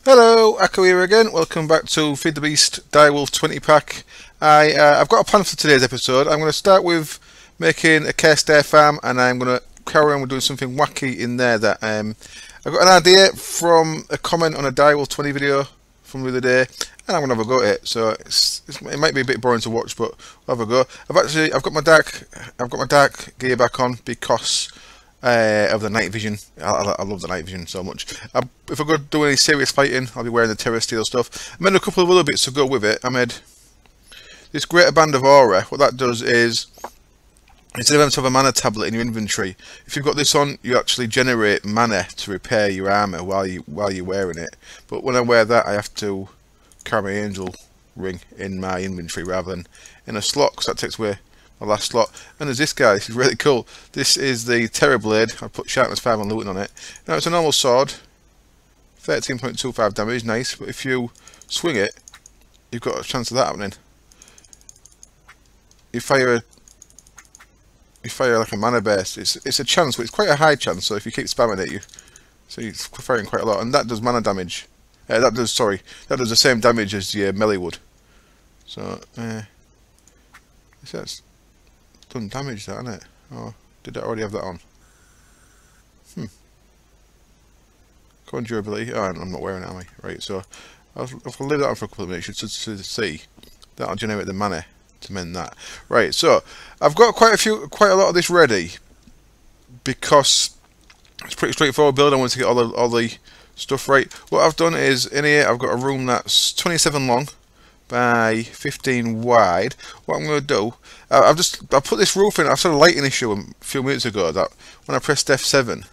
Hello, Akko here again. Welcome back to Feed the Beast DW20 pack. I've got a plan for today's episode. I'm going to start with making a cursed air farm, and I'm going to carry on with doing something wacky in there. That I've got an idea from a comment on a DW20 video from the other day, and I'm going to have a go at it. So it might be a bit boring to watch, but we'll have a go. I've got my dark gear back on because of the night vision. I love the night vision so much. If I go do any serious fighting, I'll be wearing the Terror Steel stuff. I made a couple of other bits to go with it. I made this Greater Band of Aura. What that does is, instead of having to have a mana tablet in your inventory, if you've got this on, you actually generate mana to repair your armor while you're wearing it. But when I wear that, I have to carry my angel ring in my inventory rather than in a slot, because that takes away my last slot. And there's this guy. This is really cool. This is the Terror Blade. I put Sharpness 5 on looting on it. Now it's a normal sword, 13.25 damage, nice. But if you swing it, you've got a chance of that happening. You fire like a mana burst. It's a chance, but it's quite a high chance. So if you keep spamming it, you're firing quite a lot, and that does mana damage. That does the same damage as your melee would. So that's done damage, that, hasn't it? Oh, did I already have that on? Come on, durability. Oh, I'm not wearing it, am I? Right, so I'll leave that on for a couple of minutes to see. That'll generate the mana to mend that. Right, so I've got quite a lot of this ready because it's pretty straightforward build. I want to get all the stuff right. What I've done is, in here I've got a room that's 27 long by 15 wide. What I'm going to do, I put this roof in. I've had a lighting issue a few minutes ago that when I pressed F7,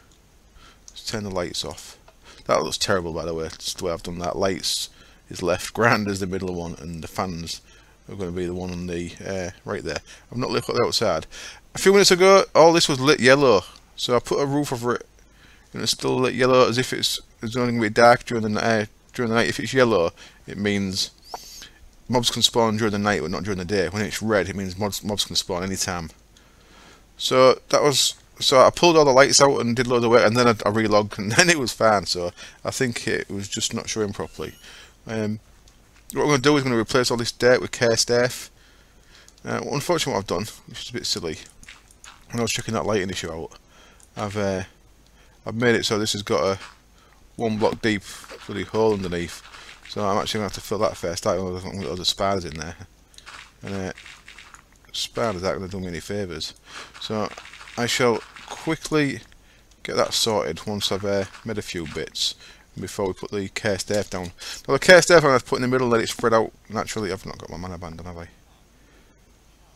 let's turn the lights off. That looks terrible, by the way. That's the way I've done that. Lights is left, grand is the middle one, and the fans are going to be the one on the right there. I've not lit the outside. A few minutes ago, all this was lit yellow, so I put a roof over it, and it's still lit yellow, as if it's only going to be dark during the night. If it's yellow, it means mobs can spawn during the night, but not during the day. When it's red, it means mobs can spawn anytime. So I pulled all the lights out and did loads of work, and then I relogged, and then it was fine. So I think it was just not showing properly. What I'm going to do is going to replace all this dirt with cursed earth. Unfortunately, what I've done, which is a bit silly, when I was checking that lighting issue out, I've made it so this has got a 1 block deep bloody hole underneath. So I'm actually going to have to fill that first. I'm going to get other spiders in there, and spiders aren't going to do me any favours. So I shall quickly get that sorted once I've made a few bits before we put the cursed earth down. Now the cursed earth I'm going to put in the middle, let it spread out naturally. I've not got my mana band on, have I?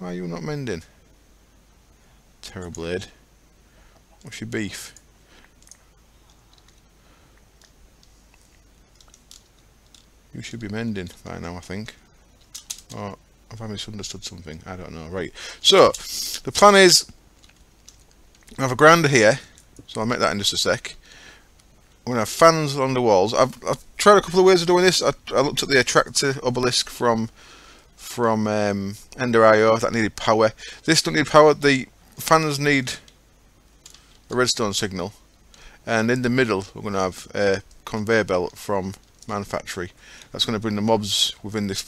Why are you not mending? Terror Blade. What's your beef? You should be mending by now, I think. Or have I misunderstood something? I don't know. Right. So the plan is, I have a grinder here, so I'll make that in just a sec. I'm going to have fans along the walls. I've tried a couple of ways of doing this. I looked at the attractor obelisk from Enderium that needed power. This don't need power. The fans need a redstone signal, and in the middle we're going to have a conveyor belt from Manufactory. That's going to bring the mobs within this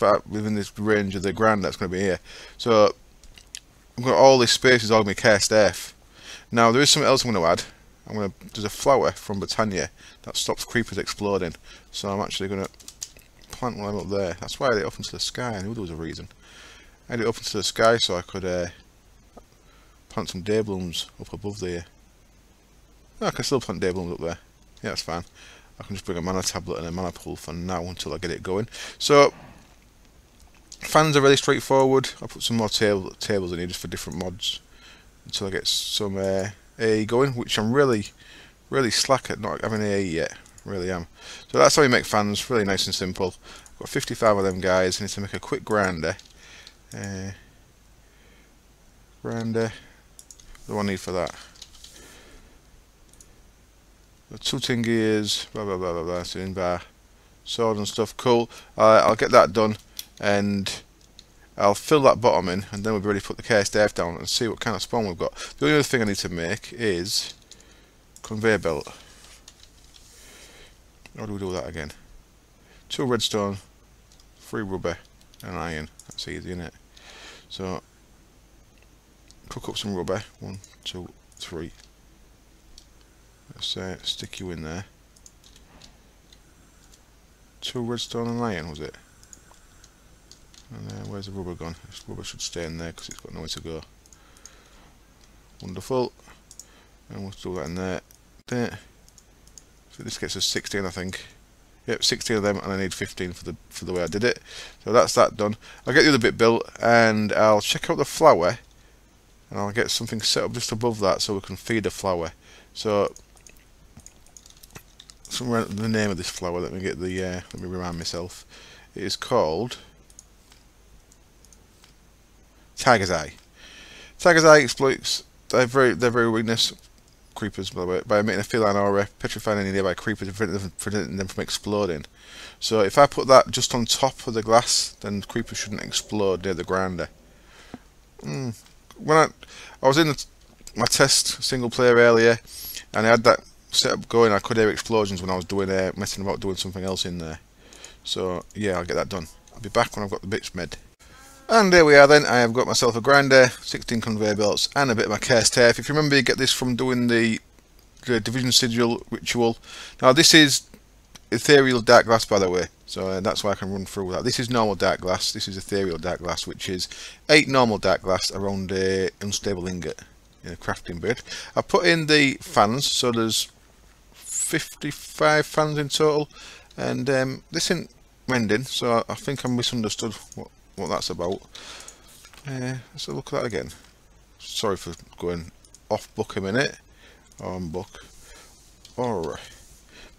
range of the ground that's going to be here. So I've got all this space is all going to be cursed earth. Now there is something else I'm going to add. There's a flower from Britannia that stops creepers exploding. So I'm actually going to plant one up there. That's why I had it up into the sky. I knew there was a reason. I had it up into the sky so I could plant some day blooms up above there. No, I can still plant day blooms up there. Yeah, that's fine. I can just bring a mana tablet and a mana pool for now until I get it going. So fans are really straightforward. I'll put some more tables in here just for different mods until I get some AE going, which I'm really slack at not having AE yet. Really am. So that's how you make fans. Really nice and simple. I've got 55 of them guys. I need to make a quick grinder. What do I need for that? 2 tin gears, blah blah blah blah blah, in bar, sword and stuff. Cool. I'll get that done, and I'll fill that bottom in, and then we'll be ready to put the cursed earth down and see what kind of spawn we've got. The only other thing I need to make is conveyor belt. How do we do that again? 2 redstone, 3 rubber, and iron. That's easy, isn't it? So cook up some rubber. 1, 2, 3. Let's stick you in there. 2 redstone and iron, was it? And where's the rubber gone? This rubber should stay in there because it's got nowhere to go. Wonderful. And we'll do that in there. There. So this gets us 16, I think. Yep, 16 of them, and I need 15 for the way I did it. So that's that done. I'll get the other bit built, and I'll check out the flower, and I'll get something set up just above that so we can feed the flower. So somewhere the name of this flower. Let me get the. Let me remind myself. It is called Tiger's Eye. Tiger's Eye exploits their very weakness. Creepers, by the way, by making a feline aura, petrifying any nearby creepers and preventing them from exploding. So if I put that just on top of the glass, then creepers shouldn't explode near the grinder. When I was in my test single player earlier, and I had that setup going, I could hear explosions when I was doing messing about doing something else in there. So yeah, I'll get that done. I'll be back when I've got the bits made. And there we are then, I have got myself a grinder, 16 conveyor belts, and a bit of my cursed turf. If you remember, you get this from doing the division sigil ritual. Now this is ethereal dark glass, by the way, so that's why I can run through that. This is normal dark glass, this is ethereal dark glass, which is 8 normal dark glass around a unstable ingot in a crafting bit. I put in the fans, so there's 55 fans in total, and this isn't mending, so I think I misunderstood what that's about. Let's have a look at that again. Sorry for going off book a minute. On book. Aura.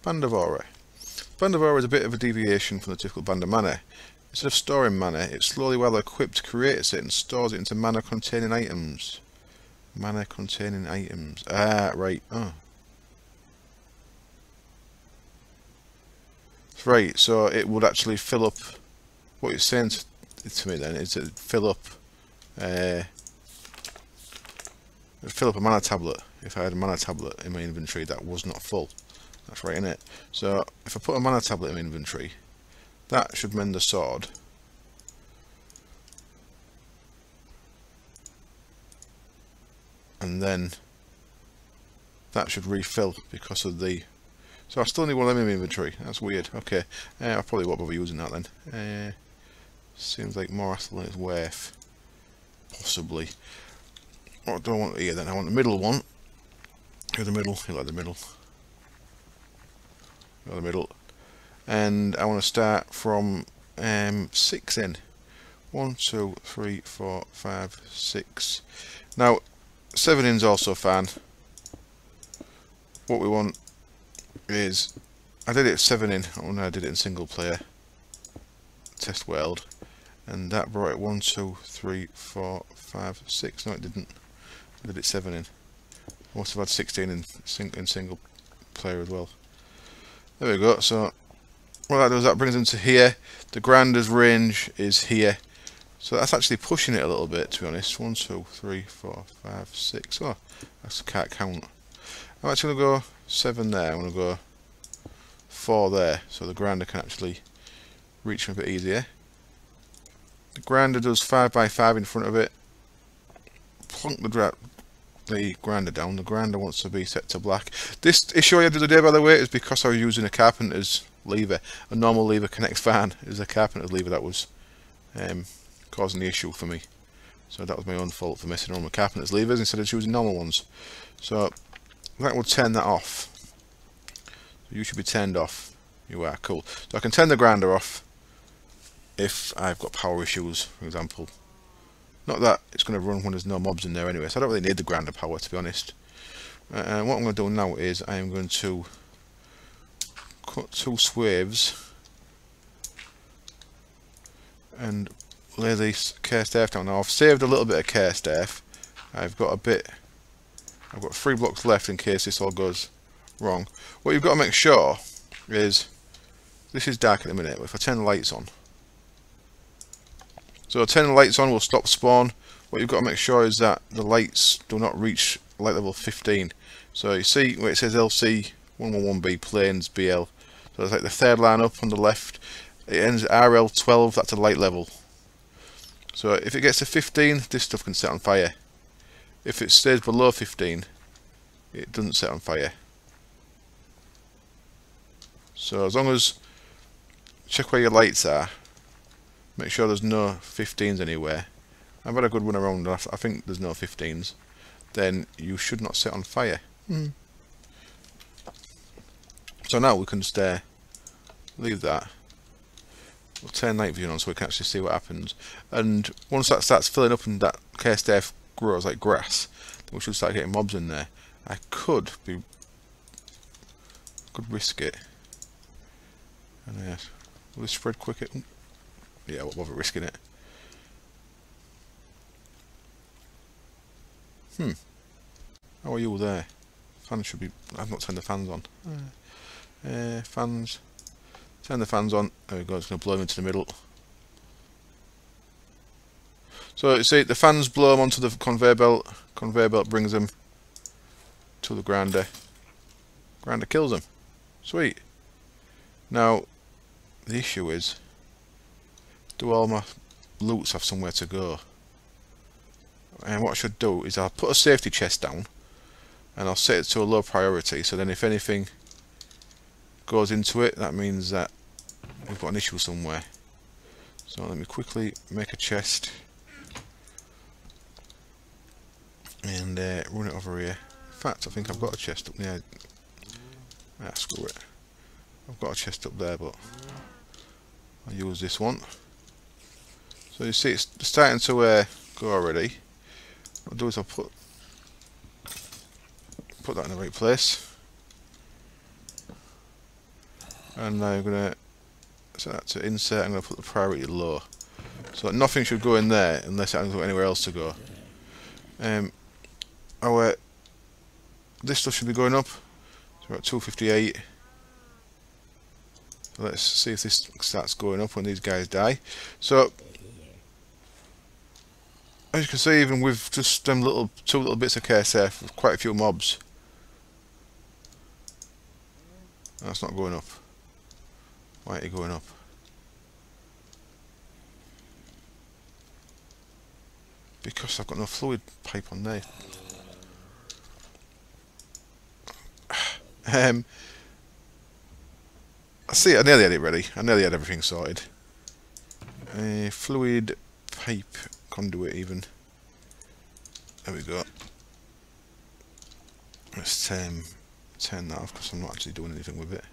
Band of Aura. Band of Aura is a bit of a deviation from the typical band of mana. Instead of storing mana, it slowly, while equipped, creates it and stores it into mana containing items. Mana containing items. Ah, right. Oh. Right, so it would actually fill up. What it's saying to me then is to fill up a mana tablet. If I had a mana tablet in my inventory that was not full, that's right, innit? So if I put a mana tablet in my inventory, that should mend the sword, and then that should refill because of the. So I still need one of them in my inventory. That's weird. Okay, I probably won't bother using that then. Seems like more hassle than it's worth. Possibly. What do I want here then? I want the middle one. Go the middle. You like the middle. Go the middle. And I want to start from 6 in. 1, 2, 3, 4, 5, 6. Now 7 in's also fine. What we want is, I did it 7 in when I did it in single player test world, and that brought it 1, 2, 3, 4, 5, 6. No, it didn't. I did it 7 in. I must have had 16 in single player as well. There we go. So what that does, that brings them to here. The grinder's range is here, so that's actually pushing it a little bit, to be honest. 1, 2, 3, 4, 5, 6. Oh, I can't count. I'm actually going to go 7 there. I'm going to go 4 there, so the grinder can actually reach them a bit easier. The grinder does 5 by 5 in front of it. Plunk the grinder down. The grinder wants to be set to black. This issue I had the other day, by the way, is because I was using a carpenter's lever. A normal lever connects fine. It was a carpenter's lever that was causing the issue for me. So that was my own fault for messing around with carpenter's levers instead of choosing normal ones. So that would turn that off. You should be turned off. You are, cool. So I can turn the grinder off if I've got power issues, for example. Not that it's going to run when there's no mobs in there anyway, so I don't really need the grinder power, to be honest. And what I'm going to do now is I am going to cut 2 swathes and lay these cursed earth down. Now I've saved a little bit of cursed earth. I've got 3 blocks left in case this all goes wrong. What you've got to make sure is, this is dark at the minute, but if I turn the lights on, so turning the lights on will stop spawn. What you've got to make sure is that the lights do not reach light level 15. So you see where it says LC111B planes BL, so So it's like the third line up on the left. It ends at RL12, that's a light level. So if it gets to 15, this stuff can set on fire. If it stays below 15, it doesn't set on fire. So as long as, check where your lights are, make sure there's no 15s anywhere. I've had a good run around, I think there's no 15s. Then you should not set on fire. So now we can just leave that. We'll turn night vision on so we can actually see what happens. And once that starts filling up and that cursed earth grows like grass, then we should start getting mobs in there. I could risk it. And will this spread quicker? Yeah, I won't bother risking it. How are you there? Fans should be. I've not turned the fans on. Fans. Turn the fans on. There we go. It's going to blow them into the middle. So you see, the fans blow them onto the conveyor belt. Conveyor belt brings them to the grinder. Grinder kills them. Sweet. Now, the issue is, do all my loots have somewhere to go? And what I should do is I'll put a safety chest down and I'll set it to a low priority, so then if anything goes into it, that means that we've got an issue somewhere. So let me quickly make a chest and run it over here. In fact, I think I've got a chest up there. Screw it. I've got a chest up there, but I'll use this one. So you see it's starting to go already. What I'll do is I'll put that in the right place, and I'm going to set that to insert. I'm going to put the priority low, so that nothing should go in there unless it hasn't got anywhere else to go. This stuff should be going up, so we're at 258. So let's see if this starts going up when these guys die. So as you can see, even with just them two little bits of KSF, with quite a few mobs, that's not going up. Why ain't it going up? Because I've got no fluid pipe on there. I see, I nearly had it ready. I nearly had everything sorted. Fluid pipe conduit even. There we go. Let's turn that off because I'm not actually doing anything with it.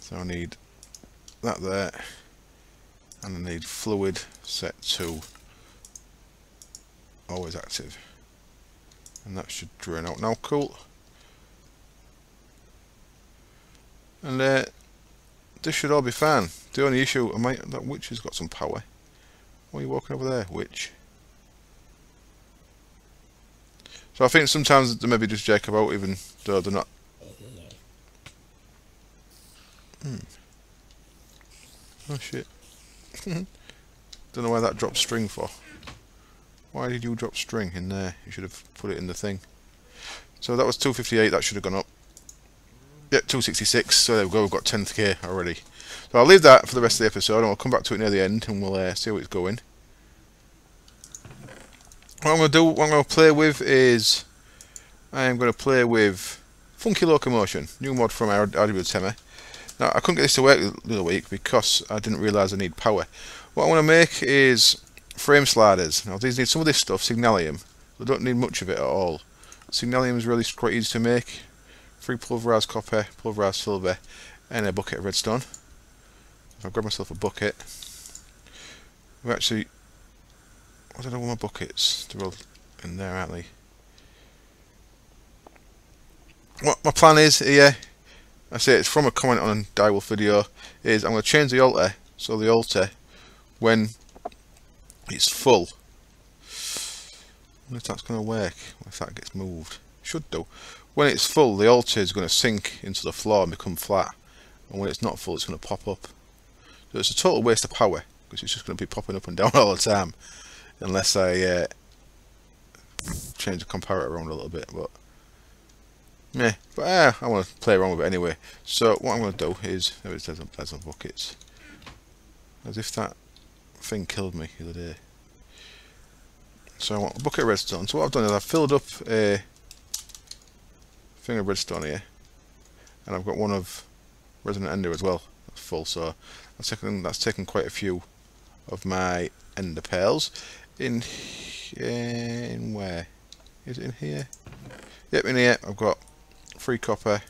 So I need that there, and I need fluid set to always active, and that should drain out now. Cool. And this should all be fine. The only issue, that witch has got some power. Why are you walking over there, witch? So I think sometimes they maybe just jack about, even though they're not. Oh shit. Don't know why that dropped string for. Why did you drop string in there? You should have put it in the thing. So that was 258, that should have gone up. Yep, 266, so there we go, we've got 10th already. So I'll leave that for the rest of the episode, and we'll come back to it near the end, and we'll see how it's going. What I'm going to do, what I'm going to play with is, I am going to play with Funky Locomotion, new mod from DW20. Now, I couldn't get this to work the other week because I didn't realise I need power. What I want to make is frame sliders. Now, these need some of this stuff, Signalium. They don't need much of it at all. Signalium is really quite easy to make. 3 pulverised copper, pulverised silver, and a bucket of redstone. If I grab myself a bucket, I don't know where my buckets, they're all in there, aren't they? What my plan is here, I say it's from a comment on a Direwolf video, is I'm going to change the altar, so the altar, when it's full, I wonder if that's going to work, if that gets moved. Should do. When it's full, the altar is going to sink into the floor and become flat, and when it's not full, it's going to pop up. So it's a total waste of power, because it's just going to be popping up and down all the time, unless I change the comparator around a little bit. But meh, but I want to play around with it anyway. So what I'm going to do is, there it says on buckets, as if that thing killed me the other day. So I want a bucket of redstone. So what I've done is I've filled up a thing of redstone here, and I've got one of Resonant Ender as well. That's full, so that's taken quite a few of my ender pearls. In where? Is it in here? Yep, in here I've got 3 copper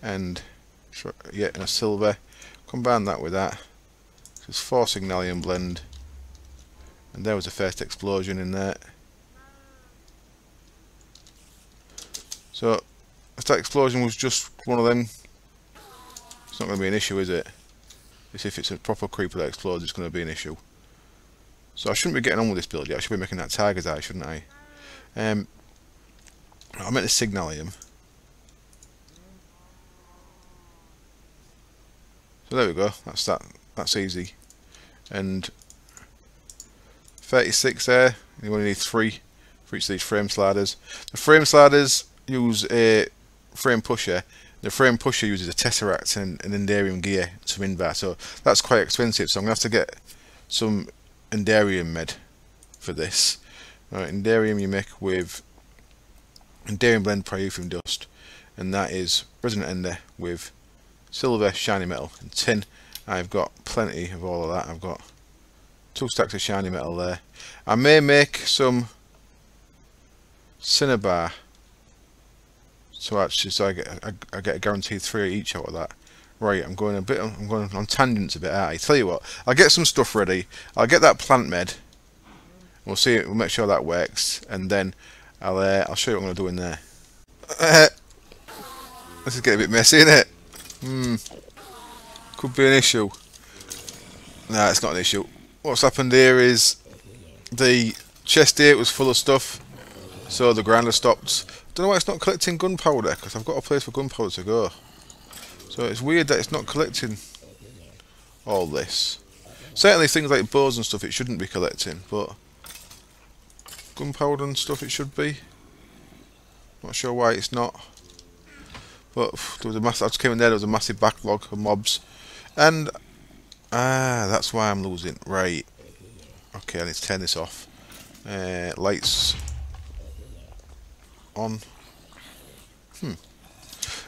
and and a silver. Combine that with that. So it's 4 Signalium blend. And there was the first explosion in there. So if that explosion was just one of them, it's not going to be an issue, is it? It's if it's a proper creeper that explodes, it's going to be an issue. So I shouldn't be getting on with this build yet. I should be making that tiger's eye, shouldn't I? I meant the Signalium. So there we go. That's that. That's easy. And 36 there. You only need 3 for each of these frame sliders. The frame sliders use a frame pusher. The frame pusher uses a Tesseract and an Enderium gear, some invar. So that's quite expensive. So I'm going to have to get some Enderium med for this. Right, Enderium you make with Enderium blend Pyrethrine dust, and that is Resonant Ender with silver, shiny metal, and tin. I've got plenty of all of that. I've got 2 stacks of shiny metal there. I may make some cinnabar, so I get a guaranteed 3 each out of that. Right, I'm going on tangents a bit, aren't I? Tell you what, I'll get some stuff ready. I'll get that plant med. We'll see. We'll make sure that works, and then I'll show you what I'm going to do in there. This is getting a bit messy, isn't it? Could be an issue. Nah, it's not an issue. What's happened here is the chest here was full of stuff, so the grinder stopped. Don't know why it's not collecting gunpowder, because I've got a place for gunpowder to go. So it's weird that it's not collecting all this. Certainly things like bows and stuff it shouldn't be collecting, but gunpowder and stuff it should be. Not sure why it's not. But there was I just came in there was a massive backlog of mobs. And that's why I'm losing. Right. Okay, I need to turn this off. Lights on.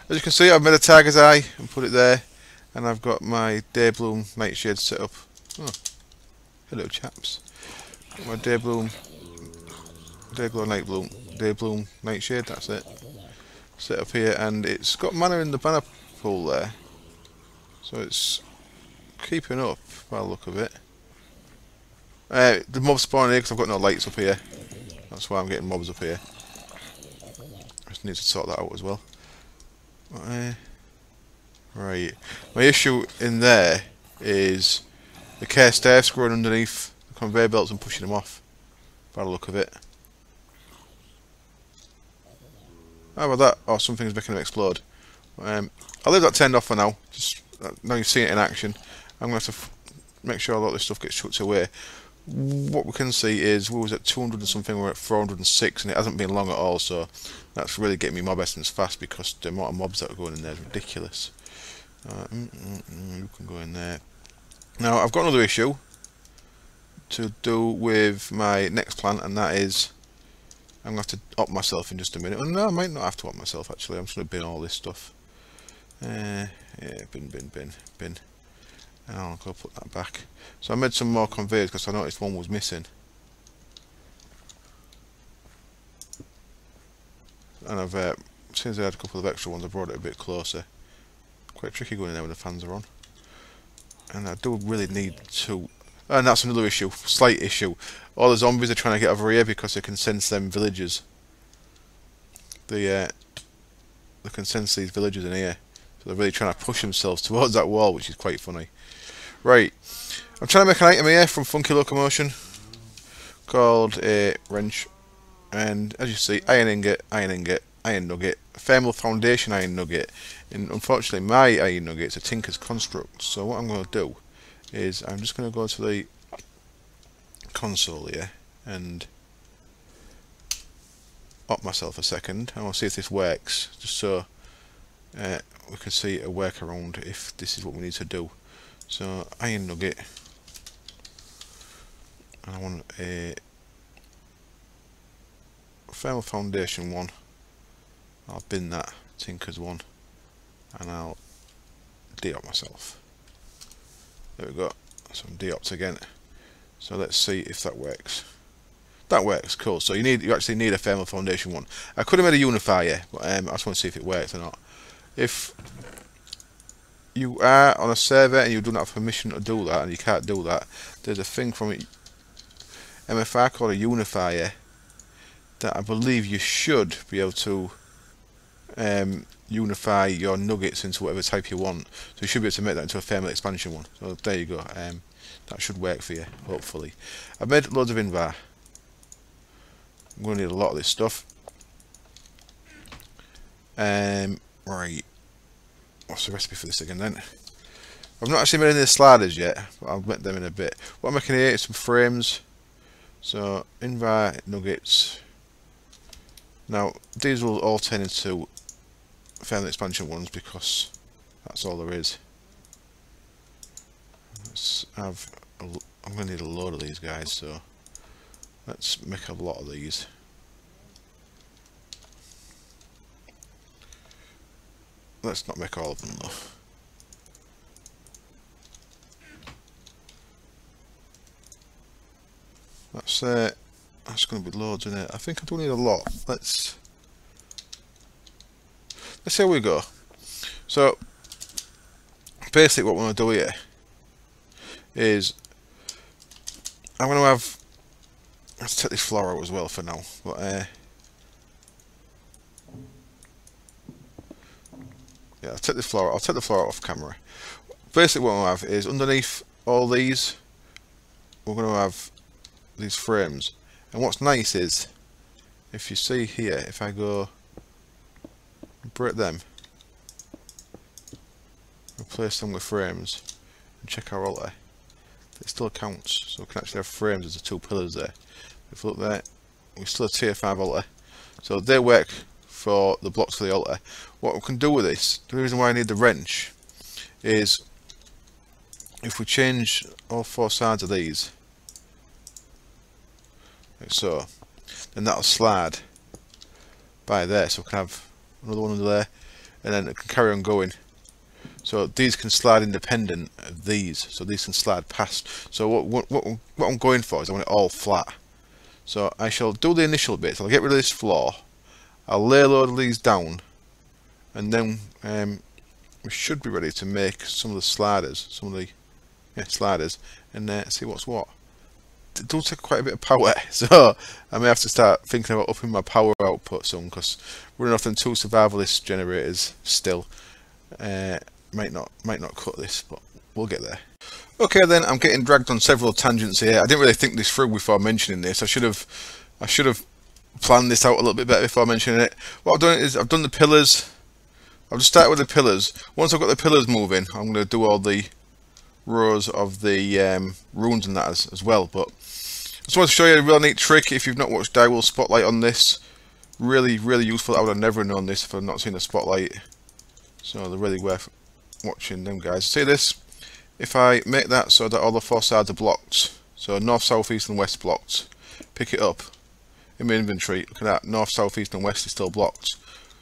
As you can see, I've made a tiger's eye and put it there, and I've got my Daybloom nightshade set up. Oh, hello chaps. Got my Daybloom nightshade. That's it. Set up here, and it's got mana in the banner pool there, so it's keeping up by the look of it. The mobs spawning here because I've got no lights up here. That's why I'm getting mobs up here. I just need to sort that out as well. Right. My issue in there is the care staffs growing underneath the conveyor belts and pushing them off, by the look of it. How about that? Oh, something's making them explode. I'll leave that turned off for now. Just now you've seen it in action. I'm going to have to make sure a lot of this stuff gets chucked away. What we can see is we was at 200 and something, we're at 406, and it hasn't been long at all, so that's really getting me mob essence fast, because the amount of mobs that are going in there is ridiculous. You can go in there. Now I've got another issue to do with my next plant, and that is I'm going to have to op myself in just a minute. Oh, no, I might not have to op myself actually. I'm just going to bin all this stuff. Yeah, bin. And I'll go put that back. So I made some more conveyors because I noticed one was missing. And I've since I had a couple of extra ones, I brought it a bit closer. Quite tricky going in there when the fans are on. And I do really need to. And that's another issue, slight issue. All the zombies are trying to get over here because they can sense them villagers. They can sense these villagers in here. So they're really trying to push themselves towards that wall, which is quite funny. Right, I'm trying to make an item here from Funky Locomotion called a wrench. And as you see, iron ingot, iron nugget, thermal foundation iron nugget. And unfortunately my iron nugget is a tinker's construct. So what I'm going to do is I'm just going to go to the console here and up myself a second. I want to see if this works, just so we can see a workaround if this is what we need to do. So iron nugget, and I want a thermal foundation one. I'll bin that Tinker's one, and I'll de-op myself. There we go. So I'm de-opt again. So let's see if that works. That works, cool. So you actually need a thermal foundation one. I could have made a unifier, but I just want to see if it works or not. If you are on a server and you do not have permission to do that, and you can't do that, there's a thing from MFR called a unifier that I believe you should be able to unify your nuggets into whatever type you want. So you should be able to make that into a thermal expansion one. So there you go. That should work for you, hopefully. I've made loads of invar. I'm going to need a lot of this stuff. Right. What's the recipe for this again then? I've not actually made any of the sliders yet, but I'll make them in a bit. What I'm making here is some frames. So invar nuggets. Now these will all turn into thermal expansion ones because that's all there is. Let's have I'm going to need a load of these guys, so let's make a lot of these. Let's not make all of them though. That's going to be loads in it. I think I do need a lot. Let's see how we go. So basically what we're going to do here is I'm going to have, let's take this floor out as well for now, but yeah, I'll take the floor out off camera. Basically what we'll have is underneath all these we're going to have these frames, and what's nice is if you see here, if I go break them, replace them with frames and check our altar, it still counts, so we can actually have frames as the two pillars there. If we look there, we still have tier 5 altar, so they work for the blocks for the altar. What we can do with this, the reason why I need the wrench is if we change all 4 sides of these like so, then that'll slide by there, so we can have another one under there, and then it can carry on going. So these can slide independent of these, so these can slide past. So what I'm going for is I want it all flat. So I shall do the initial bits. I'll get rid of this floor, I'll lay a load of these down, and then we should be ready to make some of the sliders, sliders, and see what's what. It does take quite a bit of power, so I may have to start thinking about upping my power output soon, because running off them 2 survivalist generators still might not cut this, but we'll get there. Okay then, I'm getting dragged on several tangents here. I didn't really think this through before mentioning this. I should have planned this out a little bit better before mentioning it. What I've done is I've done the pillars. I'll just start with the pillars. Once I've got the pillars moving, I'm going to do all the rows of the runes and that as well. But I just want to show you a real neat trick. If you've not watched Direwolf Spotlight on this, really useful. I would have never known this if I'd not seen the Spotlight, so they're really worth watching them guys. See this? If I make that so that all the 4 sides are blocked, so north, south, east and west blocked, pick it up in my inventory, look at that, north, south, east and west is still blocked.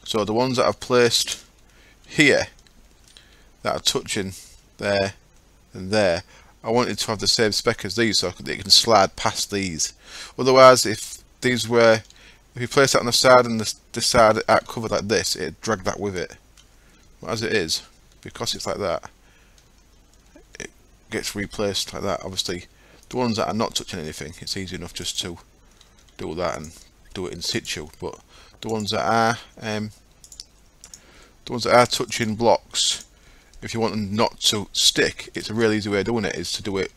So the ones that I've placed here that are touching there and there, I wanted to have the same spec as these, so that it can slide past these. Otherwise, if you place that on the side and this side are covered like this, it'd drag that with it. But as it is, because it's like that, it gets replaced like that. Obviously, the ones that are not touching anything, it's easy enough just to do that and do it in situ. But the ones that are touching blocks, if you want them not to stick, it's a really easy way of doing it, is to do it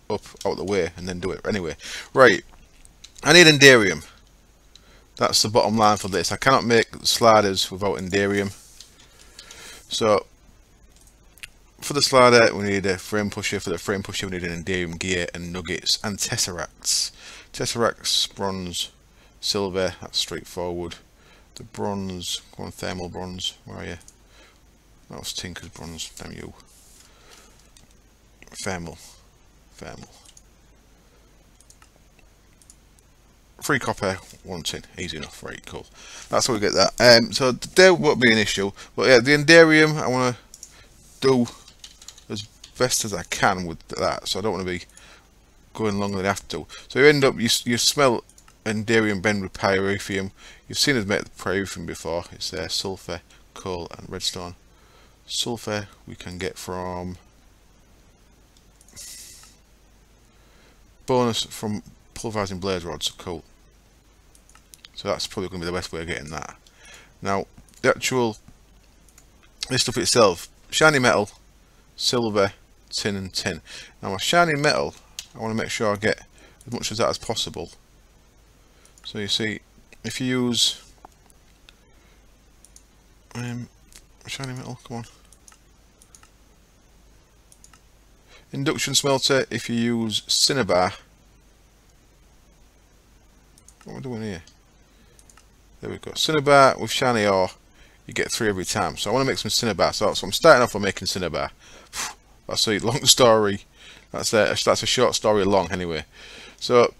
up out the way and then do it anyway. Right, I need Enderium. That's the bottom line for this. I cannot make sliders without Enderium. So for the slider we need a frame pusher. For the frame pusher we need an Enderium gear and nuggets and tesseracts. Tesseracts, bronze, Silver, that's straightforward. The bronze, go on, thermal bronze, where are you? That was Tinker's bronze, damn you. Thermal. 3 copper, 1 tin, easy enough, right, cool. That's how we get that. So there won't be an issue, but yeah, the Enderium I want to do as best as I can with that, so I don't want to be going longer than I have to. So you end up, you smell Enderium blend with pyrotheum. You've seen us make the pyrotheum before. It's there, sulfur, coal and redstone. Sulfur we can get from bonus from pulverizing blaze rods, cool. So that's probably going to be the best way of getting that. Now the actual, this stuff itself, shiny metal, silver, tin and tin. Now my shiny metal, I want to make sure I get as much of that as possible. So you see, if you use shiny metal, come on, induction smelter, if you use cinnabar, what am I doing here? There we go, cinnabar with shiny ore, you get 3 every time. So I want to make some cinnabar, so I'm starting off by making cinnabar. That's a long story, that's a short story long anyway. So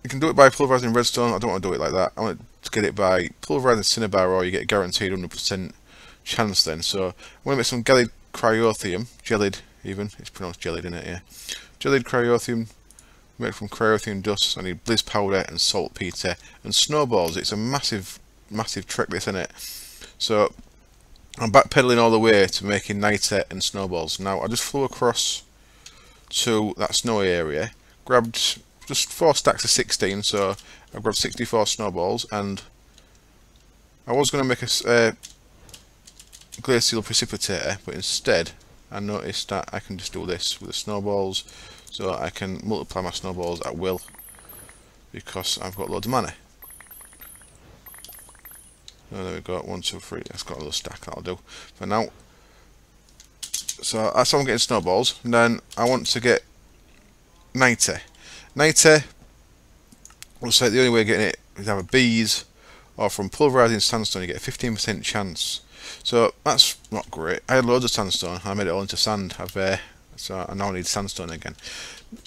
you can do it by pulverizing redstone. I don't want to do it like that. I want to get it by pulverizing cinnabar, or you get a guaranteed 100% chance then. So I want to make some gelid cryothium, gelid even, it's pronounced gelid in it, yeah. Gelid cryothium, made from cryothium dust. I need bliss powder and saltpeter and snowballs. It's a massive trick this, isn't it? So I'm backpedaling all the way to making niter and snowballs. Now I just flew across to that snowy area, grabbed just 4 stacks of 16, so I've got 64 snowballs, and I was going to make a glacial precipitator, but instead I noticed that I can just do this with the snowballs, so I can multiply my snowballs at will because I've got loads of money. Oh, there we go, 1, 2, 3, that's got a little stack, that'll do for now. So that's how I'm getting snowballs, and then I want to get niter. Niter, we'll say the only way of getting it is either bees or from pulverizing sandstone. You get a 15% chance. So that's not great. I had loads of sandstone, I made it all into sand. So I now need sandstone again.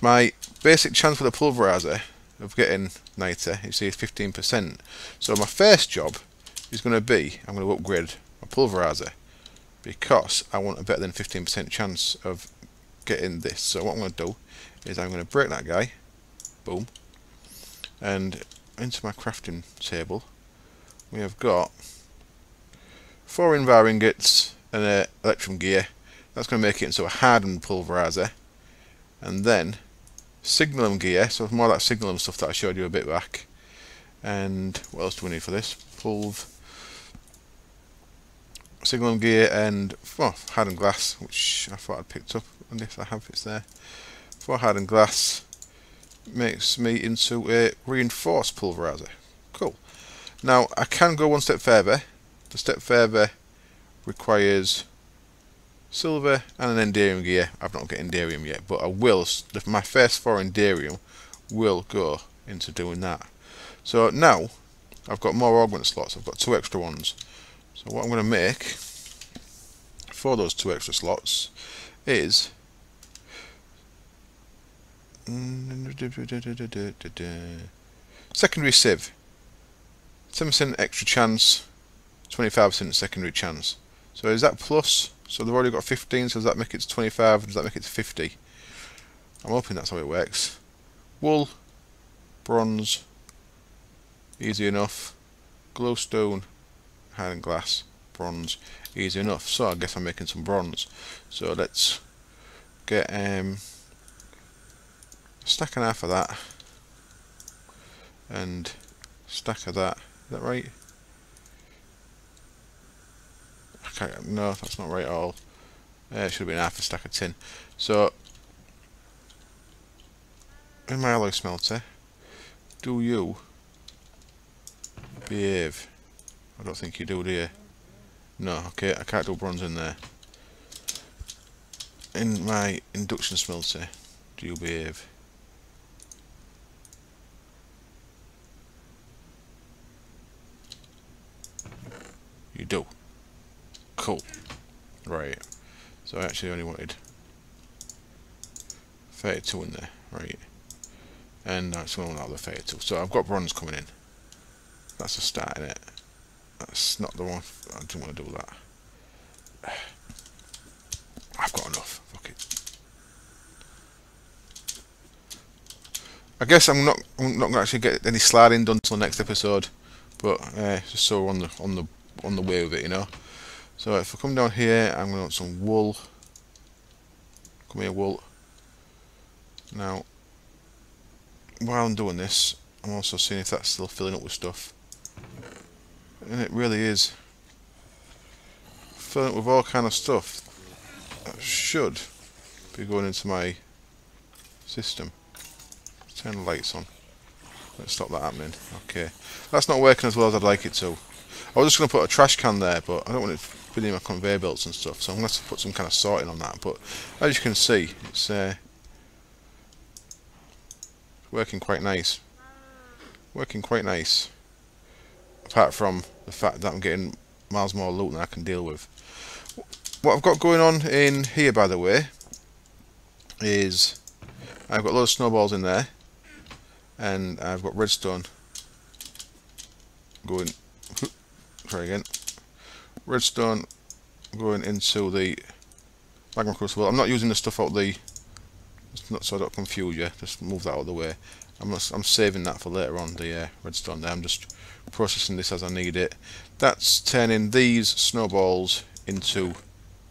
My basic chance for the pulverizer of getting niter, you see, is 15%. So my first job is going to be, I'm going to upgrade my pulverizer because I want a better than 15% chance of getting this. So what I'm going to do is I'm going to break that guy, boom, and into my crafting table we have got 4 invar ingots and an electrum gear. That's going to make it into a hardened pulverizer, and then signalum gear, so more like signalum stuff that I showed you a bit back. And what else do we need for this? Signalum gear and hardened glass, which I thought I'd picked up, and if I have, it's there. 4 hardened glass makes me into a reinforced pulverizer. Cool. Now I can go one step further. The step further requires silver and an Enderium gear. I've not got Enderium yet, but I will. My first 4 Enderium will go into doing that. So now I've got more augment slots. I've got 2 extra ones. So what I'm going to make for those 2 extra slots is secondary sieve. 10% extra chance, 25% secondary chance. So is that plus? So they've already got 15, so does that make it to 25? Does that make it to 50? I'm hoping that's how it works. Wool, bronze, easy enough. Glowstone, hardened glass, bronze, easy enough. So I guess I'm making some bronze. So let's get a stack and a half of that, and stack of that. Is that right? No, that's not right at all. It should have been half a stack of tin. So in my alloy smelter, do you behave? I don't think you do you? No, okay, I can't do bronze in there. In my induction smelter, do you behave? do. Cool. Right. So I actually only wanted 32 in there. Right. And that's one out of the 32. So I've got bronze coming in. That's a start in it. That's not the one. I didn't want to do that. I've got enough. Fuck it. I guess I'm not going to actually get any sliding done till next episode, but just so we're on the way with it, you know. So if I come down here, I'm going to want some wool. Come here, wool. Now, while I'm doing this, I'm also seeing if that's still filling up with stuff, and it really is filling up with all kind of stuff. That should be going into my system. Turn the lights on. Let's stop that happening. Okay. That's not working as well as I'd like it to. I was just going to put a trash can there, but I don't want it filling my conveyor belts and stuff, so I'm going to have to put some kind of sorting on that. But as you can see, it's working quite nice. Working quite nice. Apart from the fact that I'm getting miles more loot than I can deal with. What I've got going on in here, by the way, is I've got a lot of snowballs in there, and I've got redstone going. Try again. Redstone going into the magma crucible. I'm not using the stuff out the. Not so I don't confuse you. Just move that out of the way. I'm saving that for later on. The redstone there. I'm just processing this as I need it. That's turning these snowballs into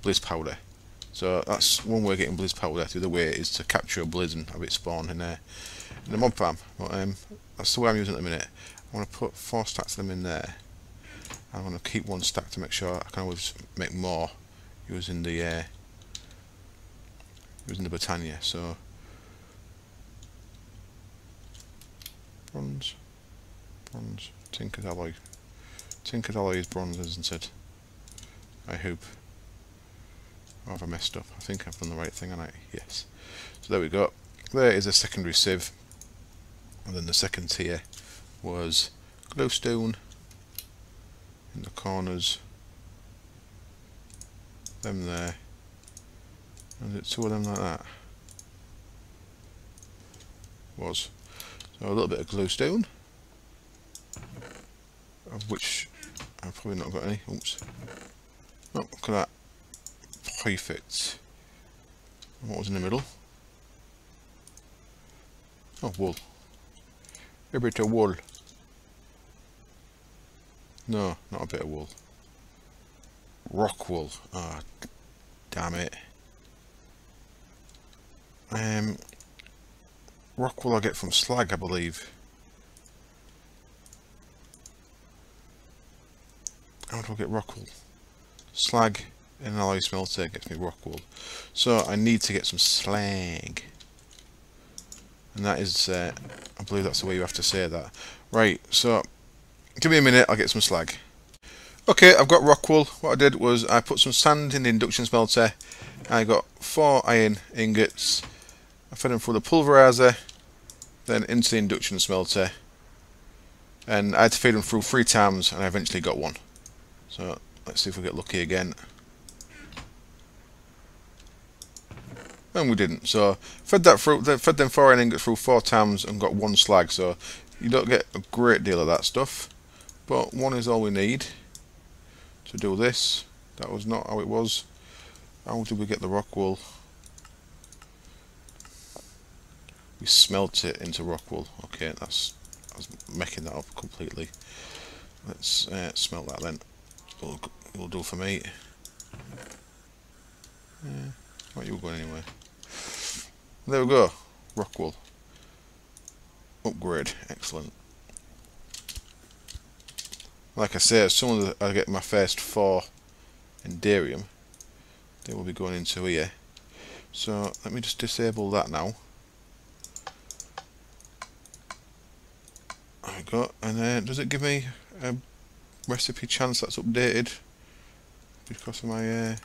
blizz powder. So that's one way of getting blizz powder. The other way is to capture a blizz and have it spawn in the mob farm. But that's the way I'm using it at the minute. I want to put 4 stacks of them in there. I'm going to keep 1 stack to make sure I can always make more using the Britannia. So bronze, tinker's alloy. Tinker's alloy is bronze, isn't it? I hope. Or have I messed up? I think I've done the right thing, haven't I? Yes. So there we go. There is a secondary sieve, and then the second tier was glowstone in the corners. Them there. And it's 2 of them like that. Was. So a little bit of glowstone, of which I've probably not got any. Oops. Oh, look at that. Perfect. And what was in the middle? Oh, wool. A bit of wool. No, not a bit of wool. Rock wool. Ah, damn it. Rock wool I get from slag, I believe. How do I get rock wool? Slag in an alloy smelter gets me rock wool. So I need to get some slag. And that is, I believe that's the way you have to say that. Right, so give me a minute, I'll get some slag. Okay, I've got rock wool. What I did was I put some sand in the induction smelter. I got 4 iron ingots. I fed them through the pulverizer, then into the induction smelter. And I had to feed them through 3 times, and I eventually got 1. So let's see if we get lucky again. And we didn't. So fed them 4 iron ingots through 4 times and got 1 slag. So you don't get a great deal of that stuff, but 1 is all we need to do this. That was not how it was. How did we get the rock wool? We smelt it into rock wool. Okay, I was making that up completely. Let's smelt that then. It'll do for me. What you going anyway? There we go. Rock wool. Upgrade. Excellent. Like I say, as soon as I get my first 4 Enderium, they will be going into here. So let me just disable that now. There we go. And then does it give me a recipe chance that's updated? Because of my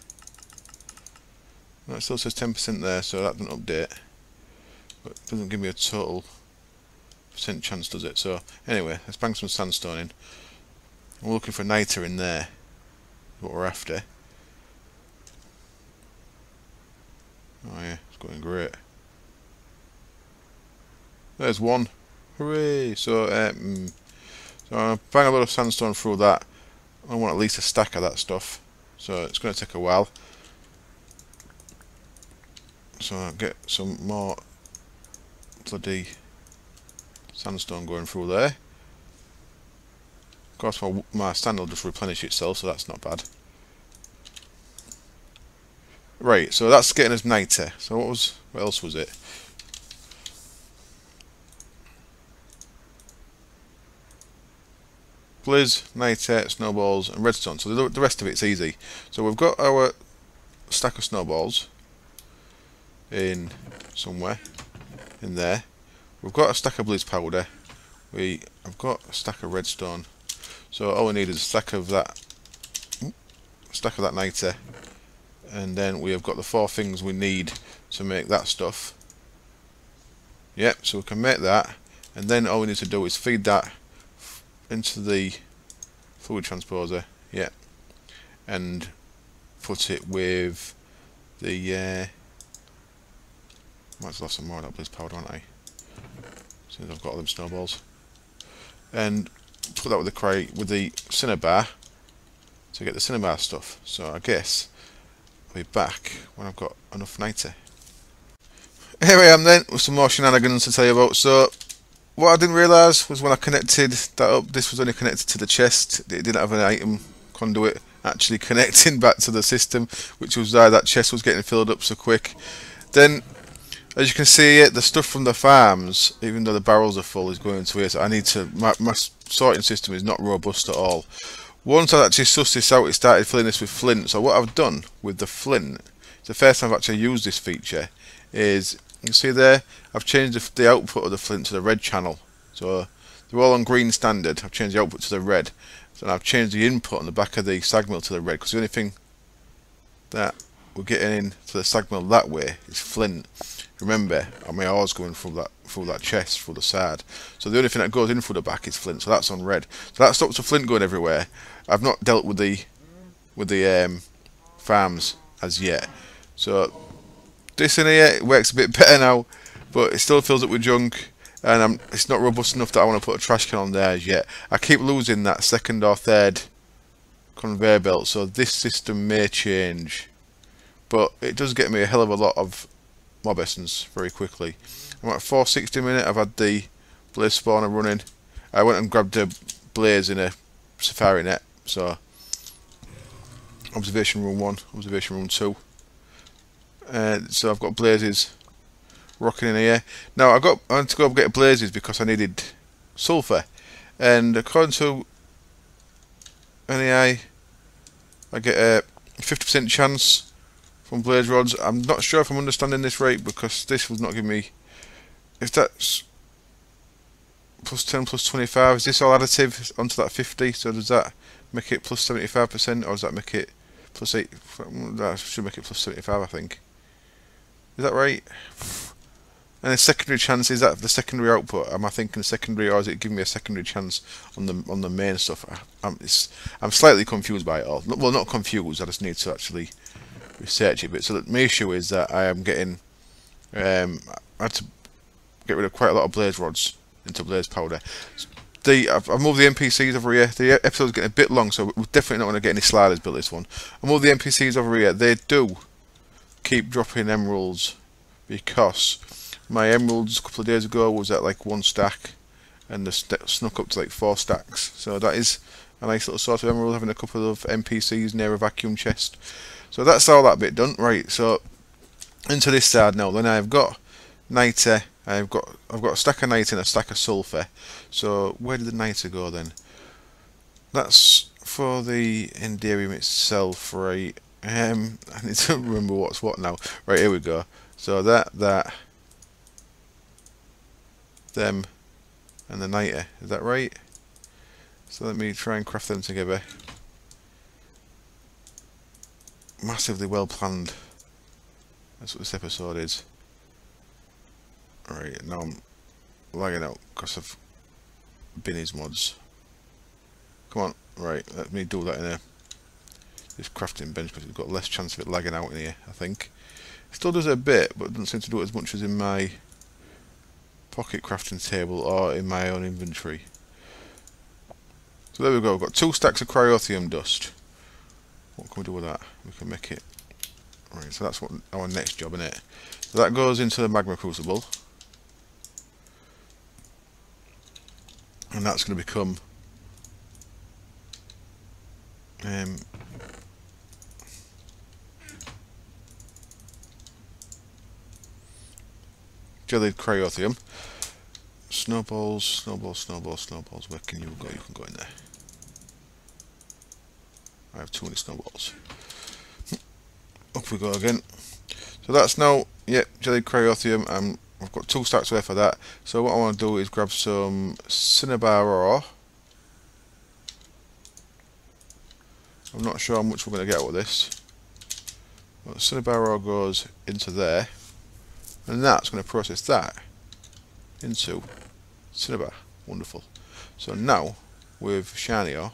no, it still says 10% there, so that doesn't update. But it doesn't give me a total % chance, does it? So anyway, let's bang some sandstone in. I'm looking for niter in there. what we're after. Oh yeah, it's going great. There's one. Hooray! So, so I'm bang a lot of sandstone through that. I want at least a stack of that stuff. So it's going to take a while. So I'll get some more bloody sandstone going through there. Of course, my stand will just replenish itself, so that's not bad. Right, so that's getting us 90. So what else was it? Blizz, 90, snowballs, and redstone. So the rest of it's easy. So we've got our stack of snowballs in somewhere in there. We've got a stack of blizz powder. I've got a stack of redstone. So all we need is a stack of that 90, and then we have got the 4 things we need to make that stuff. Yep, so we can make that, and then all we need to do is feed that into the fluid transposer. Yep, and put it with the might as well have some more of that blizz powder, aren't I? As soon as I've got all them snowballs, and put that with the cinnabar to get the cinnabar stuff. So I guess I'll be back when I've got enough 90. Here I am then with some more shenanigans to tell you about. So what I didn't realise was when I connected that up, this was only connected to the chest. It didn't have an item conduit actually connecting back to the system, which was why that chest was getting filled up so quick. Then, as you can see, the stuff from the farms, even though the barrels are full, is going to here. So I need to. My sorting system is not robust at all. Once I actually sussed this out, it started filling this with flint. So what I've done with the flint, it's the first time I've actually used this feature, is you see there, I've changed the output of the flint to the red channel. So they're all on green standard. I've changed the output to the red. So I've changed the input on the back of the sag mill to the red, because the only thing that we're getting into the sag mill that way is flint. Remember, my ore's going through that chest, through the side. So the only thing that goes in through the back is flint. So that's on red. So that stops the flint going everywhere. I've not dealt with the farms as yet. So this in here, it works a bit better now, but it still fills up with junk, and it's not robust enough that I want to put a trash can on there as yet. I keep losing that second or third conveyor belt, so this system may change, but it does get me a hell of a lot of mob essence very quickly. I'm at 460 a minute. I've had the blaze spawner running. I went and grabbed a blaze in a safari net. So observation room 1, observation room 2. So I've got blazes rocking in here. Now I had to go and get blazes because I needed sulphur, and according to NAI, I get a 50% chance from blaze rods. I'm not sure if I'm understanding this right, because this was not giving me. If that's plus 10 plus 25, is this all additive onto that 50? So does that make it plus 75%, or does that make it plus 8? That should make it plus 75, I think. Is that right? And the secondary chance, is that the secondary output? Am I thinking secondary, or is it giving me a secondary chance on the main stuff? I'm slightly confused by it all. Well, not confused. I just need to actually research it a bit. So my issue is that I am getting. I had to get rid of quite a lot of blaze rods into blaze powder. I've moved the NPCs over here. The episode's getting a bit long, so we're definitely not going to get any sliders built this one. I moved the NPCs over here. They do keep dropping emeralds, because my emeralds a couple of days ago was at like 1 stack, and they snuck up to like 4 stacks. So that is a nice little source of emerald, having a couple of NPCs near a vacuum chest. So that's all that bit done. Right, so into this side now. Then I've got 90. I've got a stack of 90 and a stack of sulphur. So where did the 90 go then? That's for the Enderium itself, right? I need to remember what's what now. Right, here we go. So that, them, and the 90. Is that right? So let me try and craft them together. Massively well planned. That's what this episode is. Alright, now I'm lagging out because of Binny's mods. Come on, right, let me do that in a this crafting bench because it's got less chance of it lagging out in here, I think. It still does it a bit, but it doesn't seem to do it as much as in my pocket crafting table or in my own inventory. So there we go, we've got 2 stacks of cryothium dust. What can we do with that? We can make it... Right, so that's what our next job, isn't it? So that goes into the magma crucible. And that's going to become... jellied cryothium. Snowballs, snowballs, snowballs, snowballs. Where can you go? You can go in there. I have too many snowballs. Up we go again. So that's now, yep, jellied cryothium. I've got 2 stacks worth of that. So what I want to do is grab some cinnabar ore. I'm not sure how much we're going to get out of this. But cinnabar ore goes into there. And that's going to process that into cinnabar. Wonderful. So now, with shiny ore,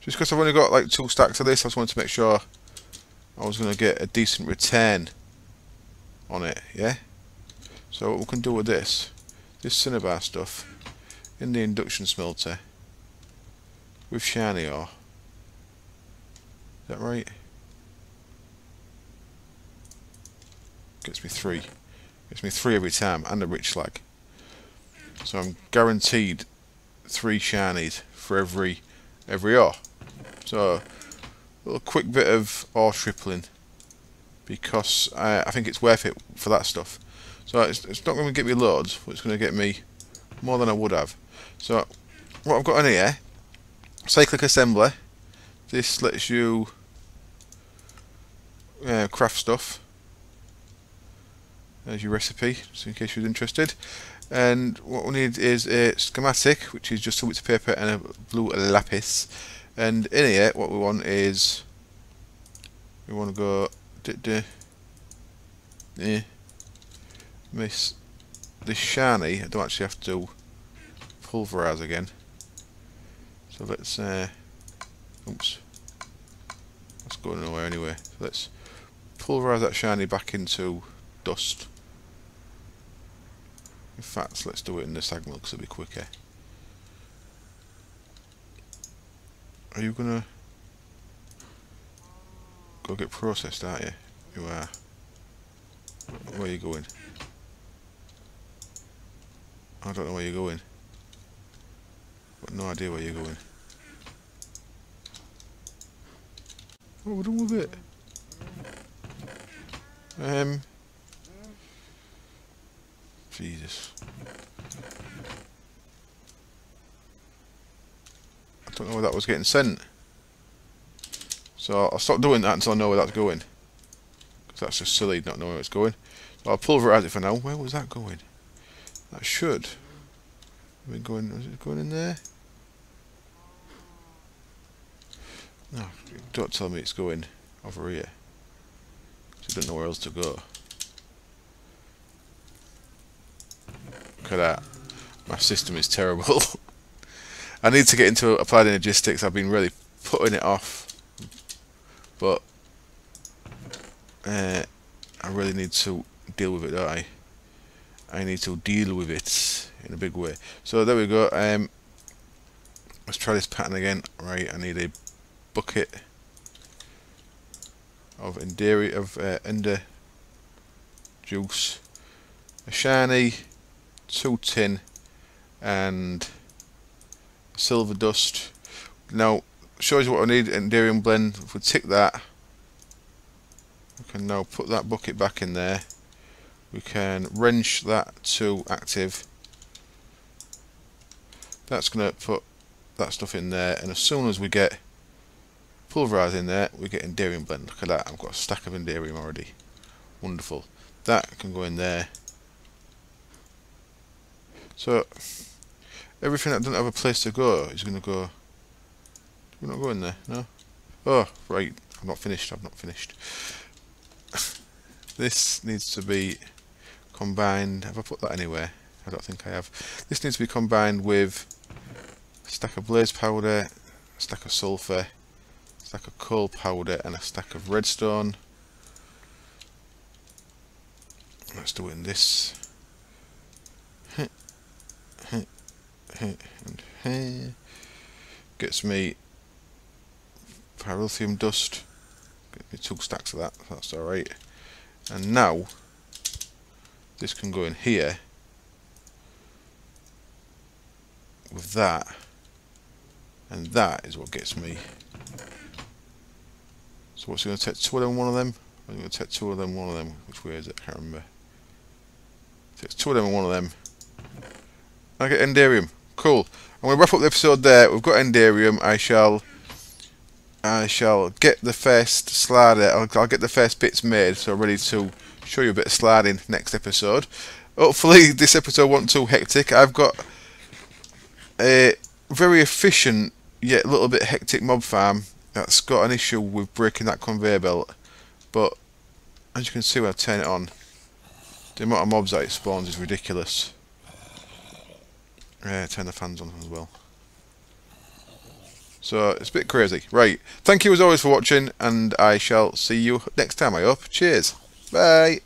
just because I've only got like 2 stacks of this, I just wanted to make sure I was going to get a decent return on it, yeah? So what we can do with this cinnabar stuff in the induction smelter with shiny ore. Is that right? Gets me 3. Gets me 3 every time, and a rich slag. So I'm guaranteed 3 shinies for every ore. So a little quick bit of ore tripling, because I think it's worth it for that stuff. So it's not going to get me loads, but it's going to get me more than I would have. So what I've got in here, cyclic assembly. This lets you craft stuff. There's your recipe, just in case you're interested. And what we need is a schematic, which is just a bit of paper and a blue lapis. And in here, what we want is, we want to go miss this shiny. I don't actually have to pulverize again. So let's oops, that's going nowhere anyway. So let's pulverize that shiny back into dust. In fact, let's do it in the sag mill because it'll be quicker. Are you gonna go get processed, aren't you? You are. Where are you going? I don't know where you're going. I've got no idea where you're going. What are we doing with it? Jesus. I don't know where that was getting sent. So I'll stop doing that until I know where that's going. Because that's just silly not knowing where it's going. So I'll pulverize it for now. Where was that going? That should have been going. Was it going in there? No, don't tell me it's going over here. I don't know where else to go. Look at that. My system is terrible. I need to get into applied energistics. I've been really putting it off. But I really need to deal with it, don't I? I need to deal with it in a big way. So there we go. Let's try this pattern again. Right, I need a bucket of Enderium, of Ender juice, a shiny, 2 tin, and silver dust. Now, shows you what I need. Enderium blend. If we tick that, we can now put that bucket back in there. We can wrench that to active. That's going to put that stuff in there, and as soon as we get pulverized in there, we get Enderium blend. Look at that, I've got a stack of Enderium already. Wonderful. That can go in there. So everything that doesn't have a place to go is going to go. We're not going there, no? Oh, right, I've not finished. This needs to be combined. Have I put that anywhere? I don't think I have. This needs to be combined with a stack of blaze powder, a stack of sulphur, a stack of coal powder, and a stack of redstone. Let's do it in this. And gets me pyrithium dust. Get me 2 stacks of that. That's all right. And now this can go in here with that, and that is what gets me. So what's going to take 2 of them, 1 of them? I'm going to take 2 of them, 1 of them. Which way is it? I can't remember. Takes 2 of them and 1 of them. I get Enderium. Cool. I'm going to wrap up the episode there. We've got Enderium. I shall get the first slider. I'll get the first bits made, so ready to show you a bit of sliding next episode. Hopefully this episode wasn't too hectic. I've got a very efficient yet a little bit hectic mob farm that's got an issue with breaking that conveyor belt, but as you can see when I turn it on, the amount of mobs that it spawns is ridiculous. Turn the fans on as well. So it's a bit crazy. Right, thank you as always for watching, and I shall see you next time, I hope. Cheers. Bye.